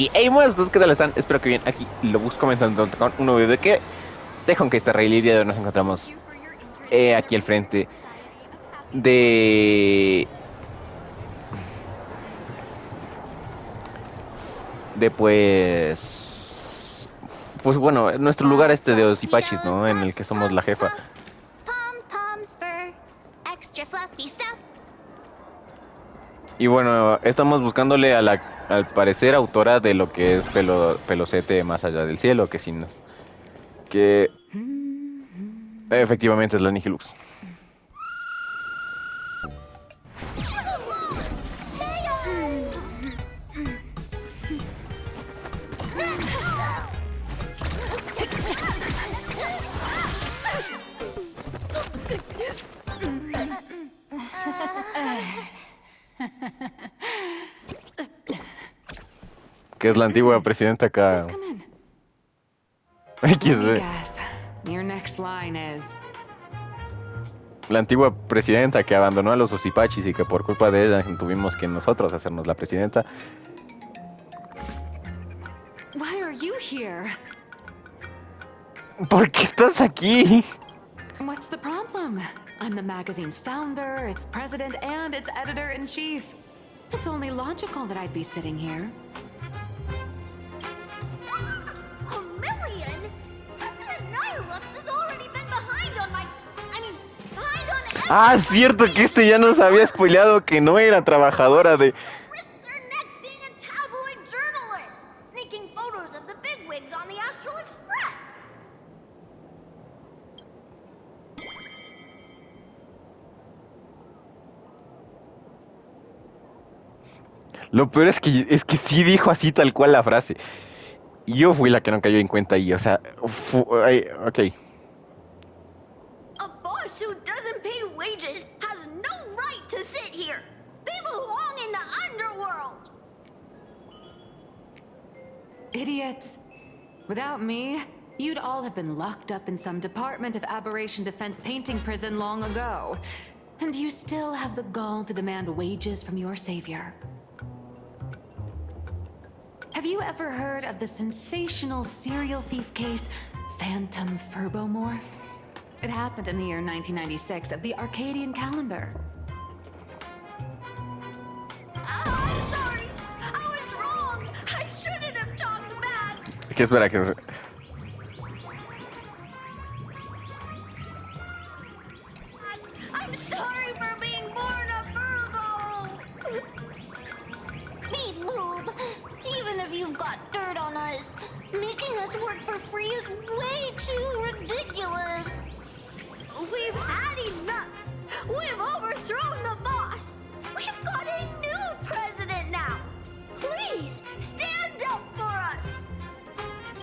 Y hey, buenas, ¿qué tal están? Espero que bien. Aquí lo busco comentando con un nuevo video de que de Honkai está Rey. El día de hoy nos encontramos aquí al frente de pues bueno, nuestro lugar este de Osipachis, ¿no? En el que somos la jefa. Y bueno, estamos buscándole a al parecer autora de lo que es Pelocete más allá del cielo, que sin que efectivamente es la Nihilux. Que es la antigua presidenta acá. XD. La antigua presidenta que abandonó a los Osipachis y que por culpa de ella tuvimos que nosotros hacernos la presidenta. Why are you here? ¿Por qué estás aquí? What's the problem? I'm the magazine's founder, its president, and its editor-in-chief. It's only logical that I'd be sitting here. A million? President Nihilux has already been behind on behind on everything. Ah, cierto que este ya nos había spoileado que no era trabajadora de... Risked their neck being a tabloid journalist, sneaking photos of the bigwigs on the Astral Express. Lo peor es que sí dijo así tal cual la frase. Y yo fui la que no cayó en cuenta ahí, o sea, ok. A boss who doesn't pay wages has no right to sit here. They belong in the underworld. Idiots. Without me, you'd all have been locked up in some Department of Aberration Defense painting prison long ago. And you still have the gall to demand wages from your savior. Have you ever heard of the sensational serial thief case, Phantom Furbomorph? It happened in the year 1996 of the Arcadian calendar. I'm sorry. I was wrong. I shouldn't have talked back. ¿Qué espera que I'm sorry for being born a Virgo. Beep boop. Even if you've got dirt on us, making us work for free is way too ridiculous. We've had enough. We've overthrown the boss. We've got a new president now. Please stand up for us.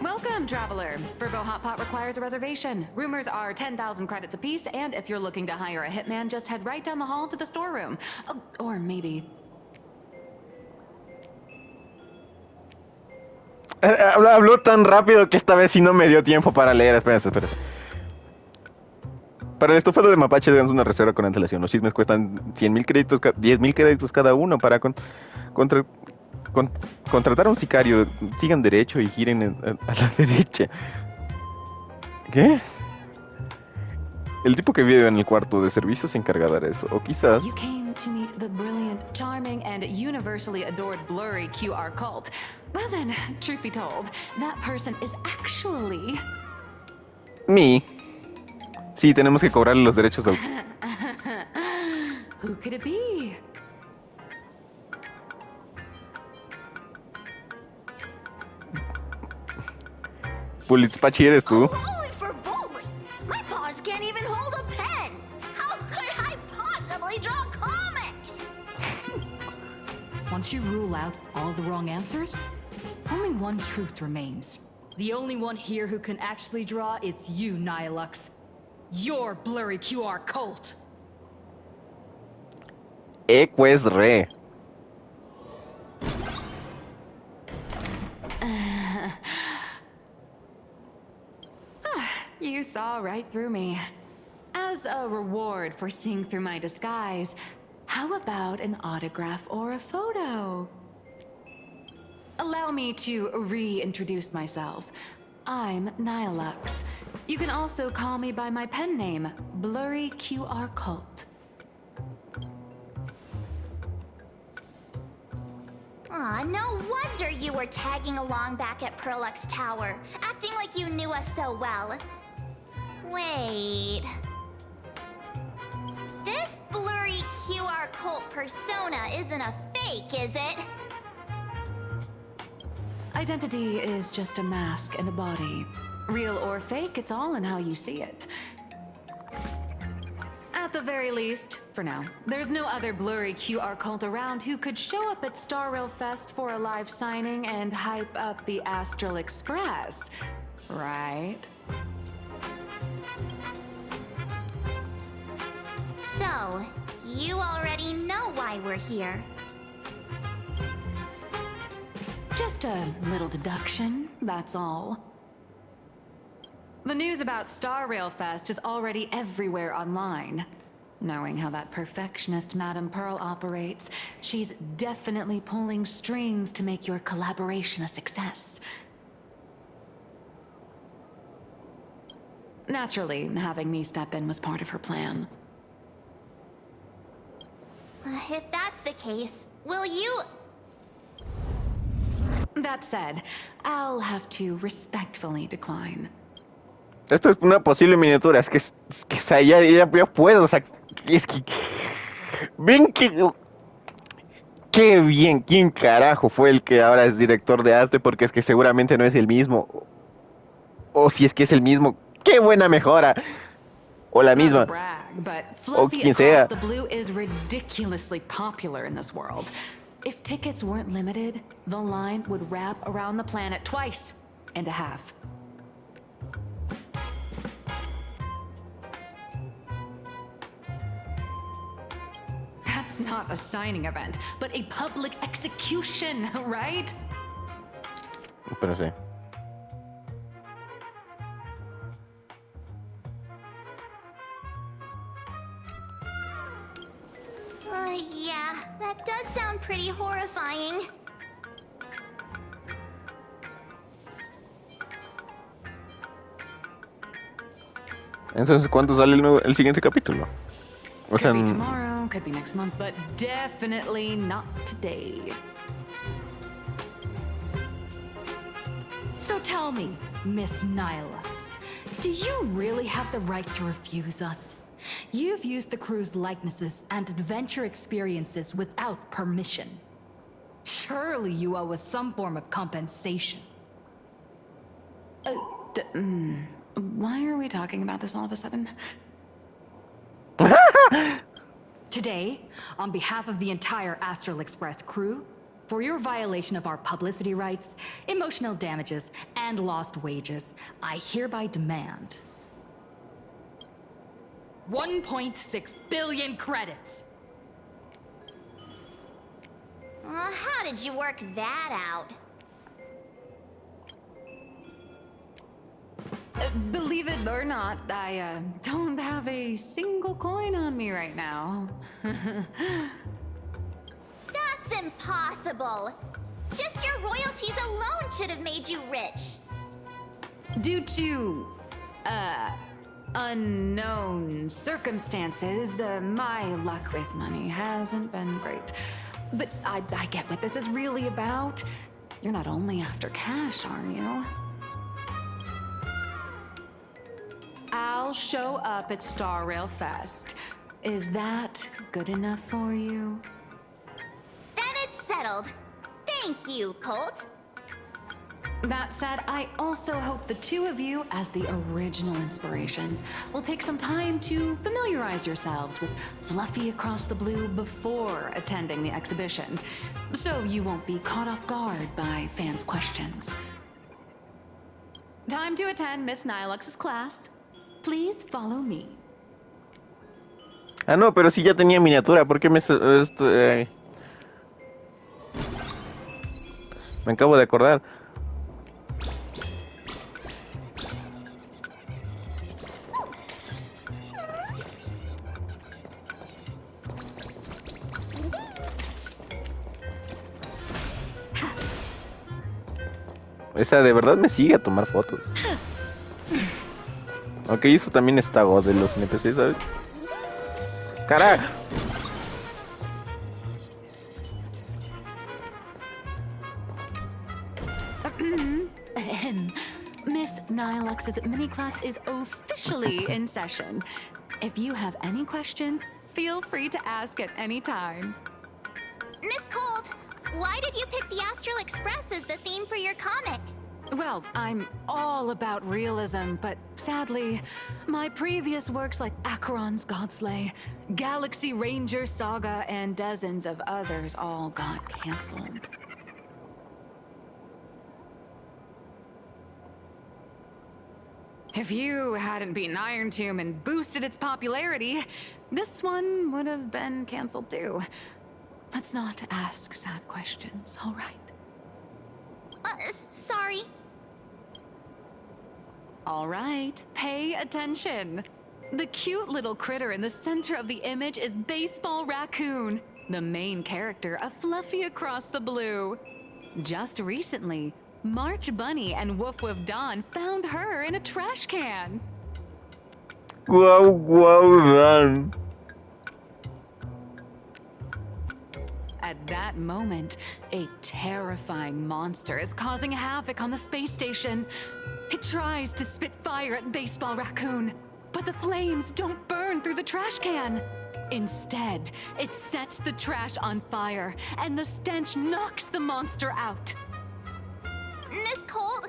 Welcome, traveler. Furbo Hot Pot requires a reservation. Rumors are 10,000 credits apiece, and if you're looking to hire a hitman, just head right down the hall to the storeroom. Oh, or maybe... Habló tan rápido que esta vez sí no me dio tiempo para leer. Espérense. Para el estofado de mapache debemos una reserva con antelación. Los chismes cuestan 100,000 créditos, 10,000 créditos cada uno para contratar a un sicario. Sigan derecho y giren a la derecha. ¿Qué? El tipo que vive en el cuarto de servicio se encargará de eso. O quizás... You came to meet the brilliant, charming, and universally adored blurry QR cult. Well then, truth be told, that person is actually... Me. Sí, tenemos que cobrarle los derechos de... Who could it be? Pulitspachi eres tú. Holy for bowling! My paws can't even hold a pen. How could I possibly draw comics? Once you rule out all the wrong answers, only one truth remains. The only one here who can actually draw is you, Nihilux. Your blurry QR cult. Pues re. You saw right through me. As a reward for seeing through my disguise, how about an autograph or a photo? Allow me to reintroduce myself. I'm Nihilux. You can also call me by my pen name, Blurry QR Cult. Aw, no wonder you were tagging along back at Perlux Tower, acting like you knew us so well. Wait... This blurry QR cult persona isn't a fake, is it? Identity is just a mask and a body. Real or fake, it's all in how you see it. At the very least, for now, there's no other blurry QR cult around who could show up at Star Rail Fest for a live signing and hype up the Astral Express, right? So, you already know why we're here. Just a little deduction, that's all. The news about Star Rail Fest is already everywhere online. Knowing how that perfectionist Madame Pearl operates, she's definitely pulling strings to make your collaboration a success. Naturally, having me step in was part of her plan. If that's the case, will you... That said, I'll have to respectfully decline. Esto es una posible miniatura. Es que o sea, ya puedo. O sea, es que. Ven que. Qué bien. ¿Quién carajo fue el que ahora es director de arte? Porque es que seguramente no es el mismo. O si es que es el mismo. ¡Qué buena mejora! O la Not to misma. brag, but O Fluffy quien Across sea. the Blue is ridiculously popular in this world. If tickets weren't limited, the line would wrap around the planet twice and a half. That's not a signing event, but a public execution, right? Pero sí. Yeah, that does sound pretty horrifying. Entonces, ¿cuándo sale el siguiente capítulo? O sea, Could be tomorrow, could be next month, but definitely not today. So tell me, Miss Nihilux, do you really have the right to refuse us? You've used the crew's likenesses and adventure experiences without permission. Surely you owe us some form of compensation. Why are we talking about this all of a sudden? Today, on behalf of the entire Astral Express crew, for your violation of our publicity rights, emotional damages, and lost wages, I hereby demand 1.6 billion credits. How did you work that out? Believe it or not, I don't have a single coin on me right now. That's impossible. Just your royalties alone should have made you rich. Due to, unknown circumstances, my luck with money hasn't been great. But I get what this is really about. You're not only after cash, are you? I'll show up at Star Rail Fest. Is that good enough for you? Then it's settled. Thank you, Colt. That said, I also hope the two of you, as the original inspirations, will take some time to familiarize yourselves with Fluffy Across the Blue before attending the exhibition, so you won't be caught off guard by fans' questions. Time to attend Miss Nihilux's class. Please follow me. Ah, no, pero si ya tenía miniatura, ¿por qué me me acabo de acordar? Esa de verdad me sigue a tomar fotos. Ok, eso también está God de los NPCs, ¿sabes? ¡Carajo! Miss Nilux's mini class is officially in session. If you have any questions, feel free to ask at any time. Miss Colt, why did you pick the Astral Express as the theme for your comic? Well, I'm all about realism, but sadly, my previous works like Acheron's Godslay, Galaxy Ranger Saga, and dozens of others all got cancelled. If you hadn't beaten Iron Tomb and boosted its popularity, this one would have been cancelled too. Let's not ask sad questions, all right? Sorry. All right, pay attention. The cute little critter in the center of the image is Baseball Raccoon, the main character of Fluffy Across the Blue. Just recently, March Bunny and Woof Woof Dawn found her in a trash can. Guau, guau, Dan. At that moment, a terrifying monster is causing havoc on the space station. It tries to spit fire at Baseball Raccoon, but the flames don't burn through the trash can. Instead, it sets the trash on fire, and the stench knocks the monster out. Miss Colt,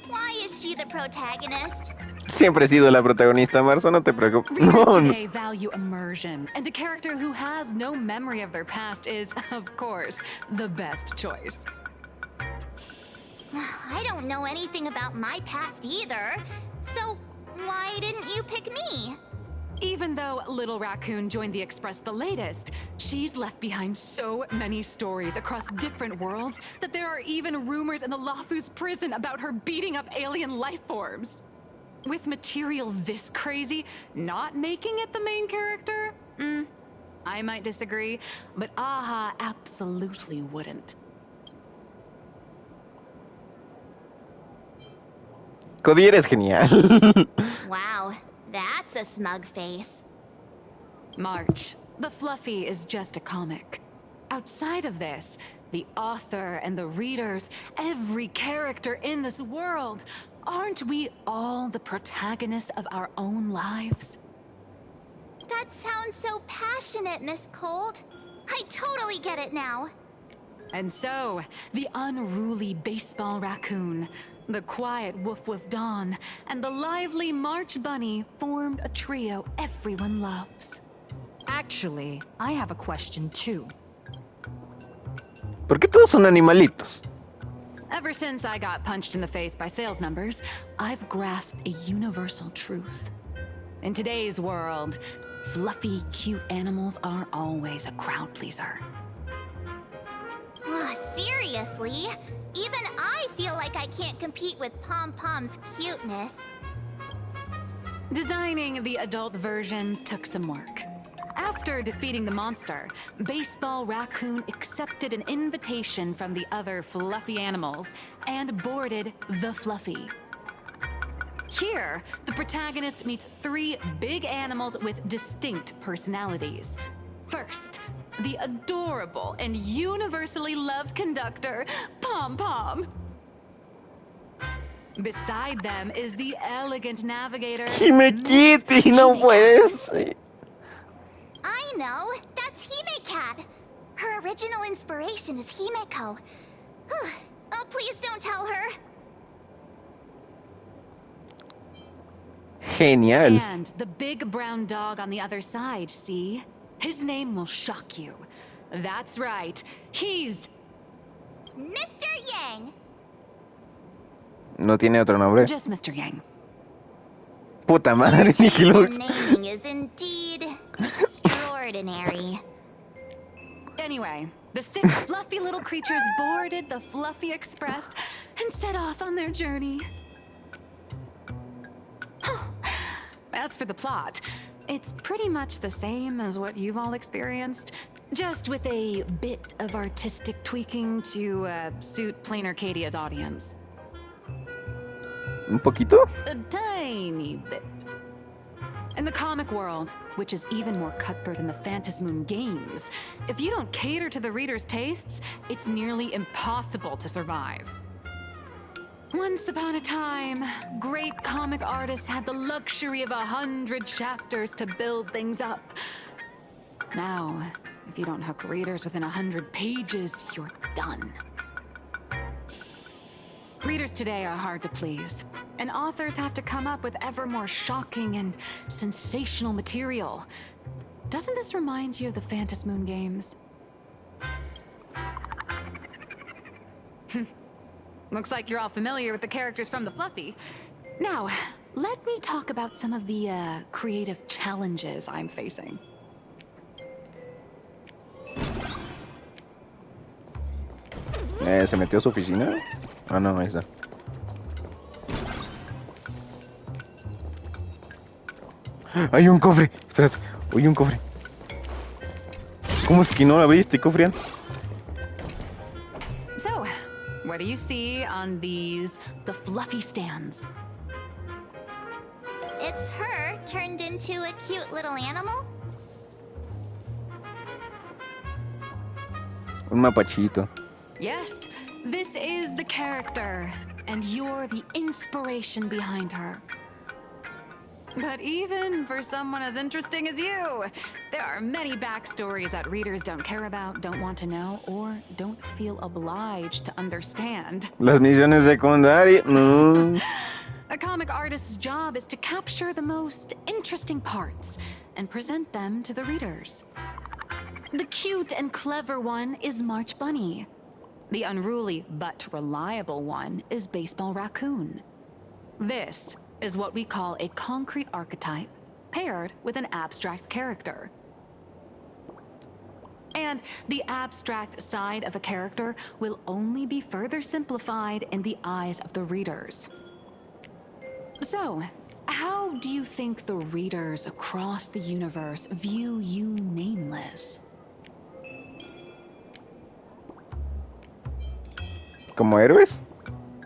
why is she the protagonist? Siempre he sido la protagonista, Marzo, no te preocupes. Readers No, no. today value immersion, and a character who has no memory of their past is, of course, the best choice. I don't know anything about my past either. So, why didn't you pick me? Even though Little Raccoon joined the Express the latest, she's left behind so many stories across different worlds that there are even rumors in the Lafu's prison about her beating up alien life forms. With material this crazy, not making it the main character? I might disagree, but Aha absolutely wouldn't. Cody, eres genial. Wow, that's a smug face. March, the Fluffy is just a comic. Outside of this, the author and the readers, every character in this world, aren't we all the protagonists of our own lives? That sounds so passionate, Miss Colt. I totally get it now. And so, the unruly Baseball Raccoon, the quiet Woof Woof Dawn, and the lively March Bunny formed a trio everyone loves. Actually, I have a question too. ¿Por qué todos son animalitos? Ever since I got punched in the face by sales numbers, I've grasped a universal truth. In today's world, fluffy, cute animals are always a crowd pleaser. Seriously? Even I feel like I can't compete with Pom Pom's cuteness. Designing the adult versions took some work. After defeating the monster, Baseball Raccoon accepted an invitation from the other fluffy animals and boarded the Fluffy. Here, the protagonist meets three big animals with distinct personalities. First, the adorable and universally loved conductor, Pom Pom. Beside them is the elegant navigator, Hime Kitty, no puede ser. I know, that's Hime-Cat. Her original inspiration is Himeko. Oh, please don't tell her. Genial. And the big brown dog on the other side, see? His name will shock you. That's right, he's Mr. Yang. No tiene otro nombre. just Mr. Yang. Puta madre, Taste Nicky in Lux. naming is indeed extraordinary. Anyway, the six fluffy little creatures boarded the Fluffy Express and set off on their journey. As for the plot, it's pretty much the same as what you've all experienced, just with a bit of artistic tweaking to suit plain Arcadia's audience. ¿Un poquito? A tiny bit. In the comic world, which is even more cutthroat than the Phantasmoon games, if you don't cater to the reader's tastes, it's nearly impossible to survive. Once upon a time, great comic artists had the luxury of 100 chapters to build things up. Now, if you don't hook readers within 100 pages, you're done. Readers today are hard to please, and authors have to come up with ever more shocking and sensational material. Doesn't this remind you of the Phantasmoon games? Looks like you're all familiar with the characters from the Fluffy. Now, let me talk about some of the creative challenges I'm facing. ¿Se metió a su oficina? Ah, no, ahí está. ¡Hay un cofre! Espérate, oye, un cofre. ¿Cómo es que no lo abriste, cofre? So, what do you see on the Fluffy stands? It's her turned into a cute little animal? Un mapachito. Yes, this is the character, and you're the inspiration behind her. But even for someone as interesting as you, there are many backstories that readers don't care about, don't want to know, or don't feel obliged to understand. Las misiones secundarias. No. A comic artist's job is to capture the most interesting parts and present them to the readers. The cute and clever one is March Bunny. The unruly but reliable one is Baseball Raccoon. This is what we call a concrete archetype paired with an abstract character. And the abstract side of a character will only be further simplified in the eyes of the readers. So, how do you think the readers across the universe view you nameless? ¿Como héroes?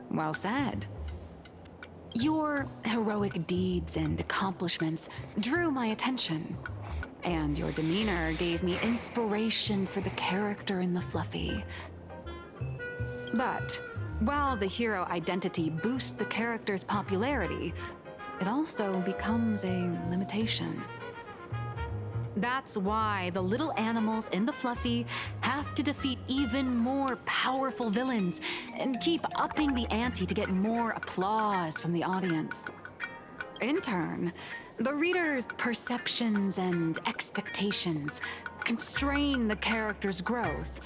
Well said. Your heroic deeds and accomplishments drew my attention, and your demeanor gave me inspiration for the character in the Fluffy. But while the hero identity boosts the character's popularity, it also becomes a limitation. That's why the little animals in the Fluffy have to defeat even more powerful villains and keep upping the ante to get more applause from the audience. In turn, the reader's perceptions and expectations constrain the character's growth.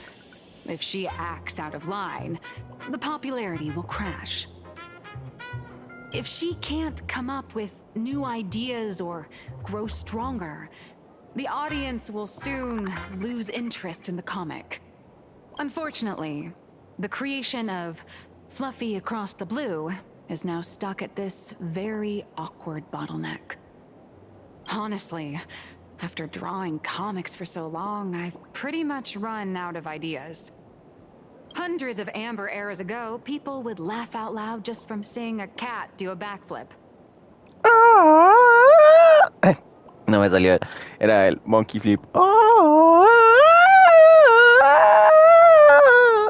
If she acts out of line, the popularity will crash. If she can't come up with new ideas or grow stronger, the audience will soon lose interest in the comic. Unfortunately, the creation of Fluffy Across the Blue is now stuck at this very awkward bottleneck. Honestly, after drawing comics for so long, I've pretty much run out of ideas. Hundreds of amber eras ago, people would laugh out loud just from seeing a cat do a backflip. No me salió. Era el monkey flip.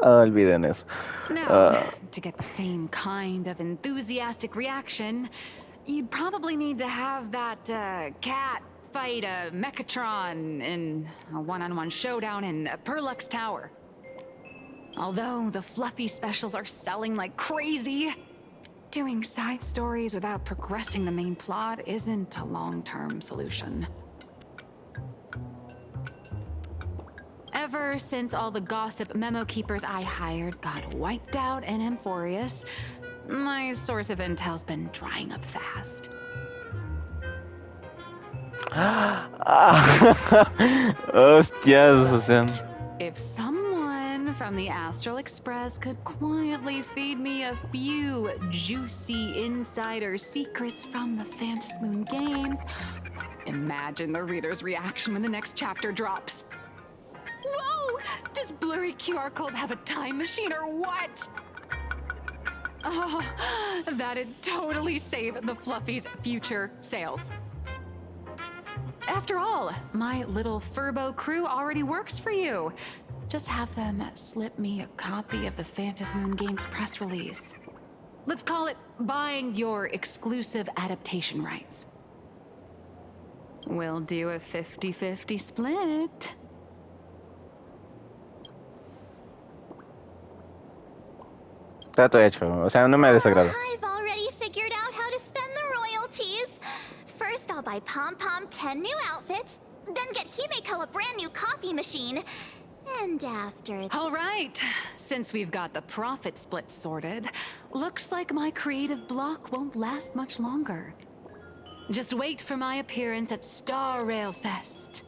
Olviden eso. Now, to get the same kind of enthusiastic reaction, you'd probably need to have that cat fight a Mechatron in a one-on-one showdown in Perlux Tower. Although the Fluffy specials are selling like crazy, doing side stories without progressing the main plot isn't a long-term solution. Ever since all the gossip memo keepers I hired got wiped out in Amphorius, my source of intel's been drying up fast. Hostias, o sea. If someone from the Astral Express could quietly feed me a few juicy insider secrets from the Phantasmoon games, imagine the reader's reaction when the next chapter drops. Whoa! Does Blurry QR Code have a time machine or what? Oh, that'd totally save the Fluffy's future sales. After all, my little Furbo crew already works for you. Just have them slip me a copy of the Phantasmoon Games press release. Let's call it buying your exclusive adaptation rights. We'll do a 50-50 split. Trato hecho. O sea, no me desagrado. I've already figured out how to spend the royalties. First, I'll buy Pom Pom 10 new outfits, then get Himeko a brand new coffee machine. And after... All right, since we've got the profit split sorted, looks like my creative block won't last much longer. Just wait for my appearance at Star Rail Fest.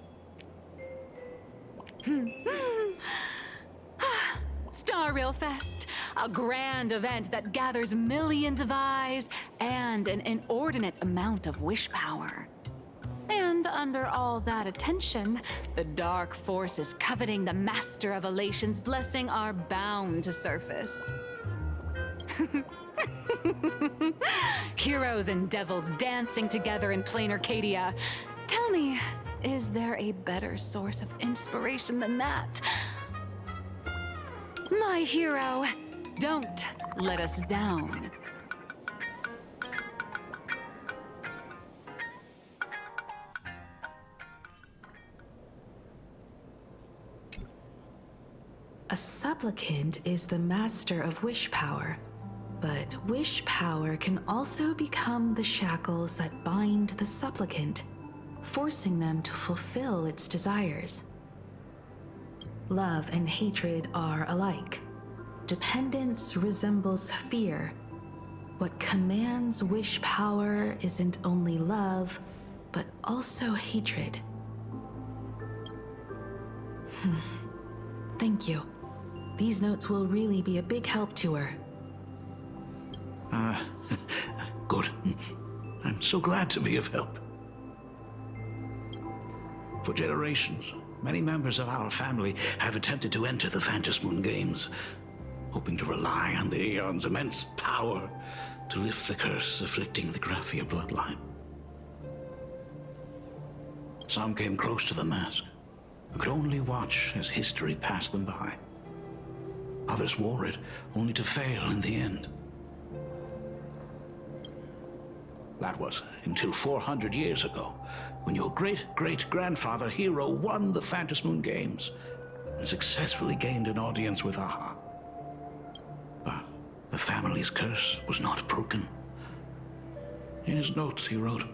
Star Rail Fest, a grand event that gathers millions of eyes and an inordinate amount of wish power. And under all that attention, the dark forces coveting the Master of Elation's blessing are bound to surface. Heroes and devils dancing together in plain Arcadia. Tell me, is there a better source of inspiration than that? My hero, don't let us down. A supplicant is the master of wish power, but wish power can also become the shackles that bind the supplicant, forcing them to fulfill its desires. Love and hatred are alike. Dependence resembles fear. What commands wish power isn't only love, but also hatred. Thank you. These notes will really be a big help to her. Good. I'm so glad to be of help. For generations, many members of our family have attempted to enter the Phantasmoon Games, hoping to rely on the Aeon's immense power to lift the curse afflicting the Graphia bloodline. Some came close to the mask, but could only watch as history passed them by. Others wore it, only to fail in the end. That was until 400 years ago, when your great-great-grandfather Hero won the Phantasmoon Games and successfully gained an audience with Aha. But the family's curse was not broken. In his notes, he wrote,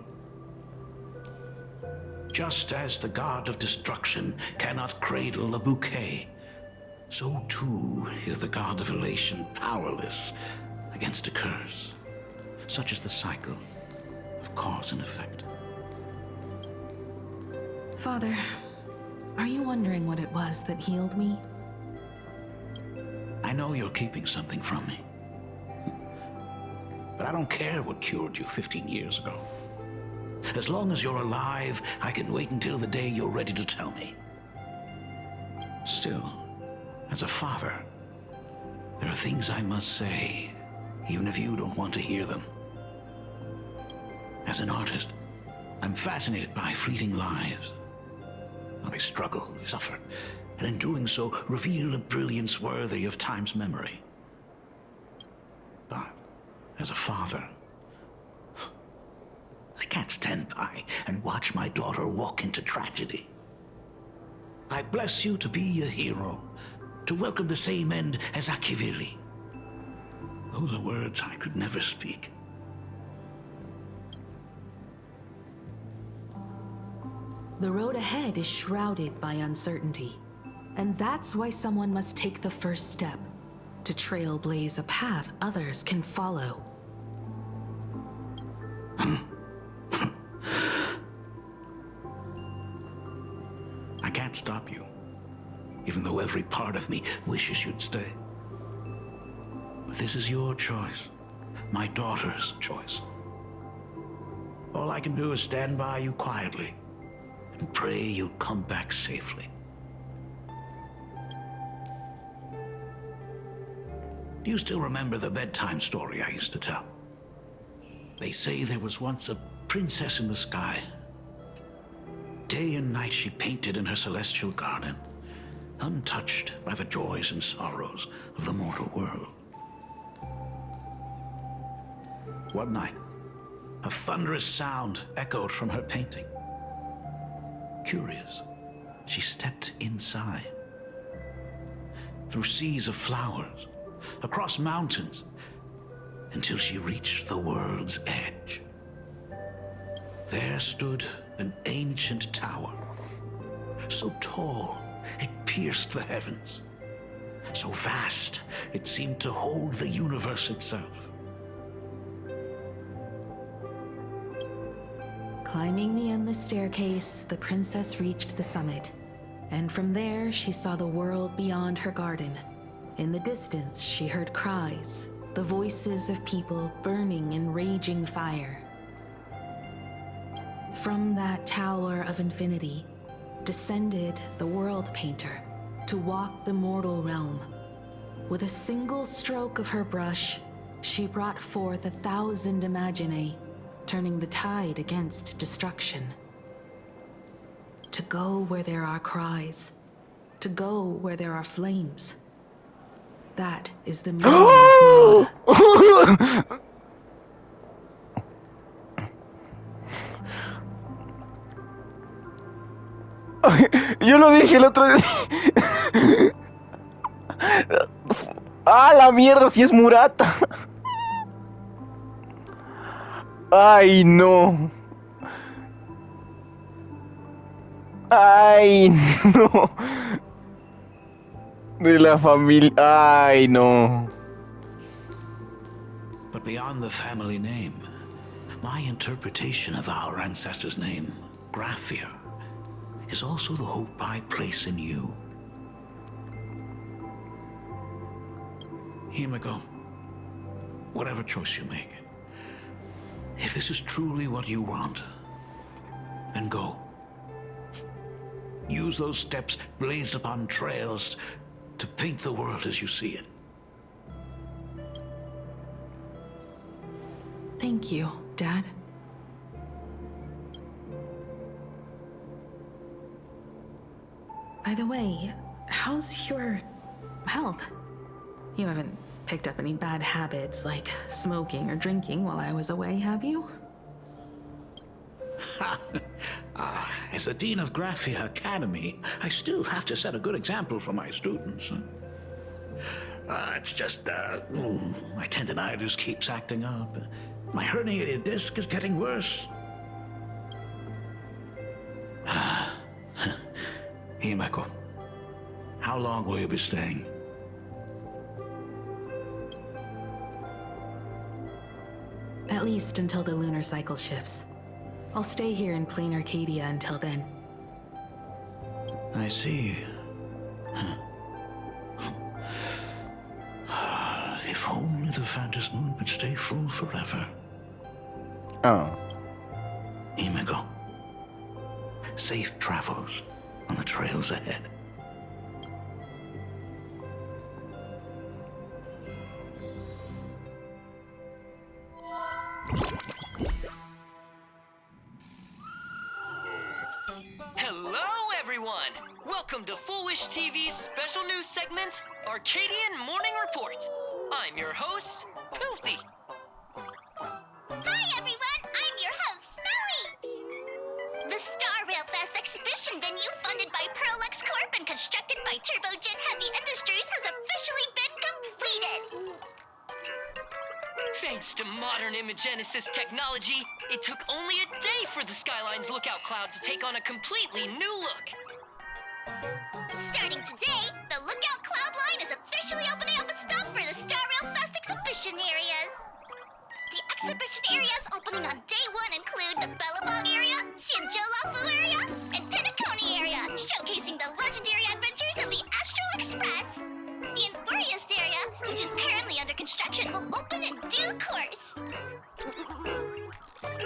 "Just as the god of destruction cannot cradle a bouquet, so too is the god of elation powerless against a curse. Such is the cycle of cause and effect." Father, are you wondering what it was that healed me? I know you're keeping something from me. But I don't care what cured you 15 years ago. As long as you're alive, I can wait until the day you're ready to tell me. Still, as a father, there are things I must say, even if you don't want to hear them. As an artist, I'm fascinated by fleeting lives. How they struggle, they suffer, and in doing so, reveal a brilliance worthy of time's memory. But, as a father, I can't stand by and watch my daughter walk into tragedy. I bless you to be a hero, to welcome the same end as Akiviri. Those are words I could never speak. The road ahead is shrouded by uncertainty, and that's why someone must take the first step, to trailblaze a path others can follow. I can't stop you, even though every part of me wishes you'd stay. But this is your choice, my daughter's choice. All I can do is stand by you quietly and pray you'll come back safely. Do you still remember the bedtime story I used to tell? They say there was once a princess in the sky. Day and night she painted in her celestial garden, untouched by the joys and sorrows of the mortal world. One night, a thunderous sound echoed from her painting. Curious, she stepped inside. Through seas of flowers, across mountains, until she reached the world's edge. There stood an ancient tower, so tall it pierced the heavens, so vast it seemed to hold the universe itself. Climbing the endless staircase, the princess reached the summit, and from there she saw the world beyond her garden. In the distance, she heard cries, the voices of people burning in raging fire. From that tower of infinity descended the world painter to walk the mortal realm. With a single stroke of her brush, she brought forth 1,000 imaginae, turning the tide against destruction. To go where there are cries, to go where there are flames. That is the meaning of Noah. Yo lo dije el otro día. ¡Ah, la mierda! Si es Murata. ¡Ay, no! ¡Ay, no! De la familia... ¡Ay, no! But beyond the family name, my interpretation of our ancestor's name, Graphia, is also the hope I place in you. Himiko, whatever choice you make, if this is truly what you want, then go. Use those steps blazed upon trails to paint the world as you see it. Thank you, Dad. By the way, how's your health? You haven't picked up any bad habits like smoking or drinking while I was away, have you? As the Dean of Graphia Academy, I still have to set a good example for my students. It's just, my tendinitis keeps acting up. My herniated disc is getting worse. Himeko, how long will you be staying? At least until the lunar cycle shifts. I'll stay here in plain Arcadia until then. I see. If only the Phantom Moon could stay full forever. Oh. Himeko, safe travels on the trails ahead. Hello, everyone! Welcome to Full Wish TV's special news segment, Arcadian Morning Report. I'm your host, Kofi. Hi, everyone! I'm your host, Snowy! The Star Rail Fest exhibition venue, funded by Perlux Corp and constructed by Turbojet Heavy Industries, has officially been completed! Thanks to modern imagenesis technology, it took only a day for the Skyline's lookout cloud to take on a completely new look. Starting today, the Lookout Cloud line is officially opening up its stuff for the Star Rail Fest exhibition areas. The exhibition areas opening on day one include the Bellabog area, Sianjolafu area, and Penacony area, showcasing the legendary adventures of the Astral Express. The Infurious area, which is currently under construction, will open in due course.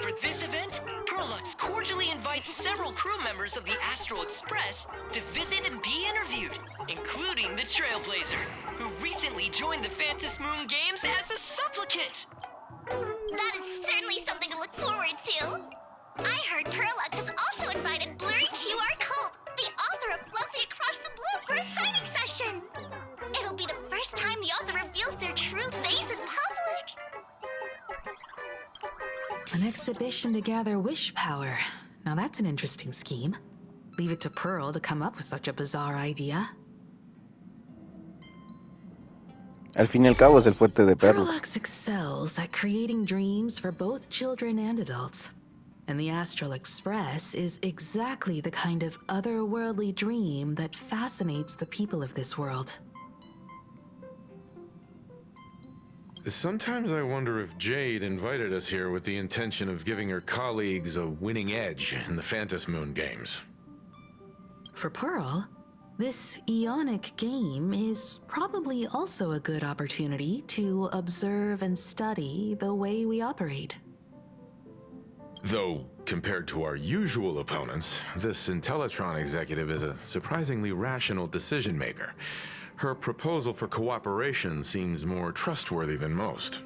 For this event, Perlux cordially invites several crew members of the Astral Express to visit and be interviewed, including the Trailblazer, who recently joined the Phantom Moon Games as a supplicant. That is certainly something to look forward to. I heard Perlux has also invited Blurry QR Cult, the author of Fluffy Across the Blue, for a signing session. It'll be the first time the author reveals their true face in public. An exhibition to gather wish power. Now that's an interesting scheme. Leave it to Pearl to come up with such a bizarre idea. Al fin y al cabo es el fuerte de perros. Perlux excels at creating dreams for both children and adults. And the Astral Express is exactly the kind of otherworldly dream that fascinates the people of this world. Sometimes I wonder if Jade invited us here with the intention of giving her colleagues a winning edge in the Phantom Moon Games. For Pearl, this Ionic game is probably also a good opportunity to observe and study the way we operate. Though, compared to our usual opponents, this Intellitron executive is a surprisingly rational decision maker. Her proposal for cooperation seems more trustworthy than most.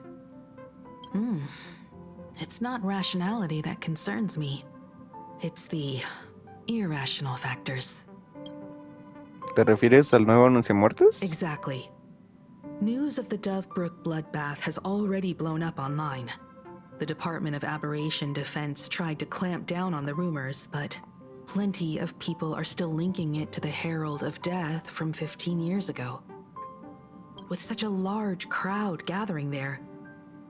It's not rationality that concerns me. It's the irrational factors. ¿Te refieres al nuevo Anunciamuertes? Exactly. News of the Dovebrook bloodbath has already blown up online. The Department of Aberration Defense tried to clamp down on the rumors, but plenty of people are still linking it to the Herald of Death from 15 years ago. With such a large crowd gathering there,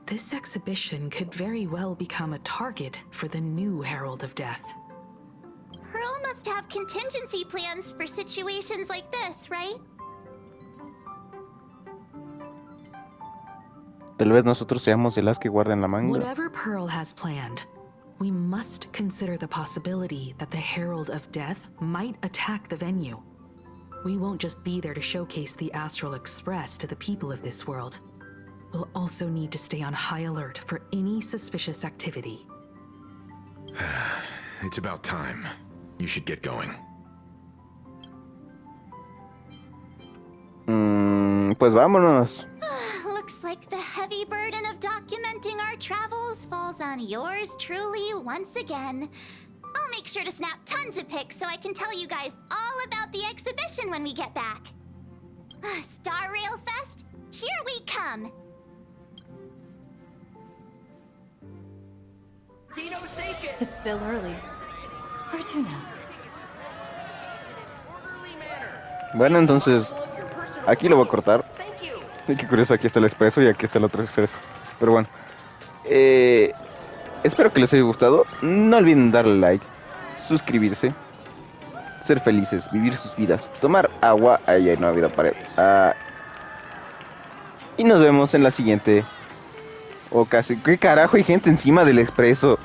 this exhibition could very well become a target for the new Herald of Death. Pearl must have contingency plans for situations like this, right? Tal vez nosotros seamos de las que guarden la manga. Whatever Pearl has planned, we must consider the possibility that the Herald of Death might attack the venue. We won't just be there to showcase the Astral Express to the people of this world. We'll also need to stay on high alert for any suspicious activity. It's about time. You should get going. Pues vámonos. Looks like the heavy burden of documenting our travels falls on yours truly once again. I'll make sure to snap tons of pics so I can tell you guys all about the exhibition when we get back. Star Rail Fest, here we come! It's still early. Where to now? Bueno, entonces aquí lo voy a cortar. Y qué curioso, aquí está el expreso y aquí está el otro expreso. Pero bueno, espero que les haya gustado. No olviden darle like, suscribirse, ser felices, vivir sus vidas, tomar agua. Ahí no ha habido pared. Y nos vemos en la siguiente ocasión. ¿Qué carajo hay gente encima del expreso?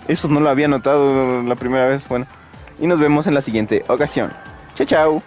Eso no lo había notado la primera vez. Bueno, y nos vemos en la siguiente ocasión. Chao, chao.